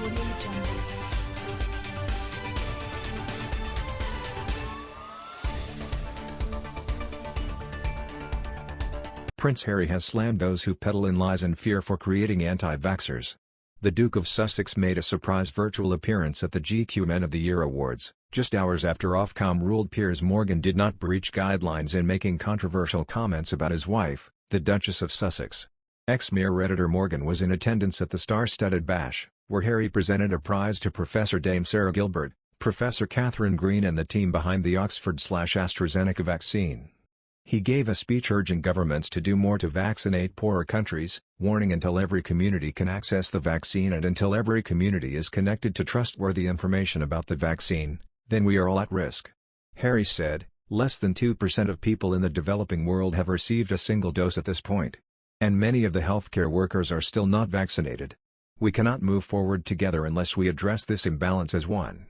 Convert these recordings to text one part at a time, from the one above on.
Audio Jungle. Prince Harry has slammed those who peddle in lies and fear for creating anti-vaxxers. The Duke of Sussex made a surprise virtual appearance at the GQ Men of the Year Awards, just hours after Ofcom ruled Piers Morgan did not breach guidelines in making controversial comments about his wife, the Duchess of Sussex. Ex-Mirror editor Morgan was in attendance at the star-studded bash, where Harry presented a prize to Professor Dame Sarah Gilbert, Professor Catherine Green and the team behind the Oxford/AstraZeneca vaccine. He gave a speech urging governments to do more to vaccinate poorer countries, warning until every community can access the vaccine and until every community is connected to trustworthy information about the vaccine, then we are all at risk. Harry said, less than 2% of people in the developing world have received a single dose at this point. And many of the healthcare workers are still not vaccinated. We cannot move forward together unless we address this imbalance as one.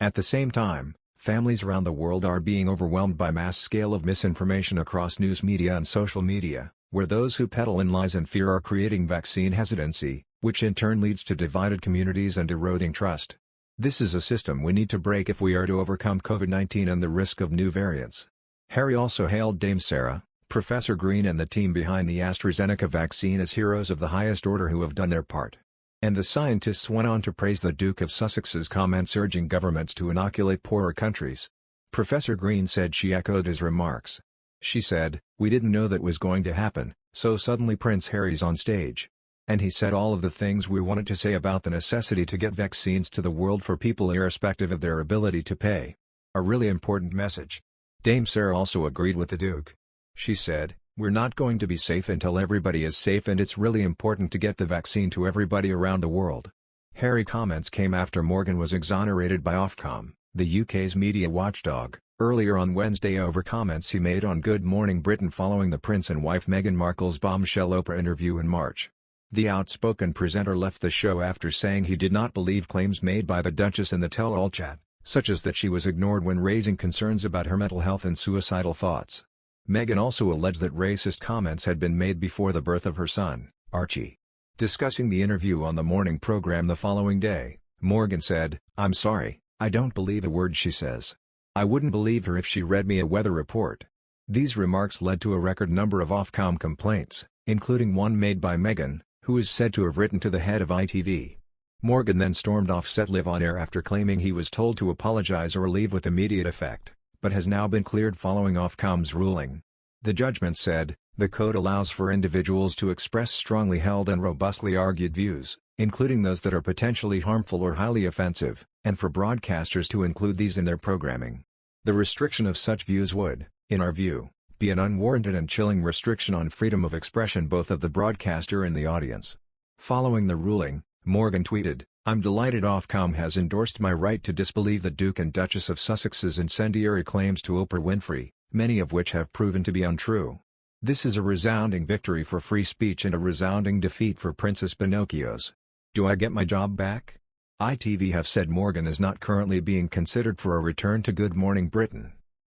At the same time, families around the world are being overwhelmed by mass scale of misinformation across news media and social media, where those who peddle in lies and fear are creating vaccine hesitancy, which in turn leads to divided communities and eroding trust. This is a system we need to break if we are to overcome COVID-19 and the risk of new variants. Harry also hailed Dame Sarah, Professor Green and the team behind the AstraZeneca vaccine as heroes of the highest order who have done their part. And the scientists went on to praise the Duke of Sussex's comments urging governments to inoculate poorer countries. Professor Green said she echoed his remarks. She said, "We didn't know that was going to happen, so suddenly Prince Harry's on stage. And he said all of the things we wanted to say about the necessity to get vaccines to the world for people irrespective of their ability to pay. A really important message." Dame Sarah also agreed with the Duke. She said, "We're not going to be safe until everybody is safe and it's really important to get the vaccine to everybody around the world." Harry comments came after Morgan was exonerated by Ofcom, the UK's media watchdog, earlier on Wednesday over comments he made on Good Morning Britain following the Prince and wife Meghan Markle's bombshell Oprah interview in March. The outspoken presenter left the show after saying he did not believe claims made by the Duchess in the tell-all chat, such as that she was ignored when raising concerns about her mental health and suicidal thoughts. Meghan also alleged that racist comments had been made before the birth of her son, Archie. Discussing the interview on the morning program the following day, Morgan said, "I'm sorry, I don't believe a word she says. I wouldn't believe her if she read me a weather report." These remarks led to a record number of Ofcom complaints, including one made by Meghan, who is said to have written to the head of ITV. Morgan then stormed off set live on air after claiming he was told to apologize or leave with immediate effect, but has now been cleared following Ofcom's ruling. The judgment said, the code allows for individuals to express strongly held and robustly argued views, including those that are potentially harmful or highly offensive, and for broadcasters to include these in their programming. The restriction of such views would, in our view, be an unwarranted and chilling restriction on freedom of expression both of the broadcaster and the audience. Following the ruling, Morgan tweeted, "I'm delighted Ofcom has endorsed my right to disbelieve the Duke and Duchess of Sussex's incendiary claims to Oprah Winfrey, many of which have proven to be untrue. This is a resounding victory for free speech and a resounding defeat for Princess Pinocchio's. Do I get my job back?" ITV have said Morgan is not currently being considered for a return to Good Morning Britain.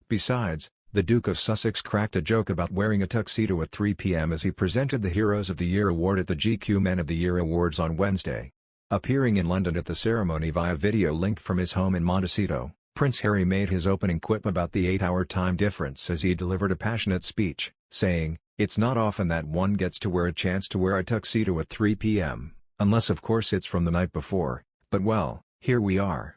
Besides, the Duke of Sussex cracked a joke about wearing a tuxedo at 3 p.m. as he presented the Heroes of the Year award at the GQ Men of the Year Awards on Wednesday. Appearing in London at the ceremony via video link from his home in Montecito, Prince Harry made his opening quip about the 8-hour time difference as he delivered a passionate speech, saying, "It's not often that one gets to wear a chance to wear a tuxedo at 3 p.m., unless of course it's from the night before, but well, here we are."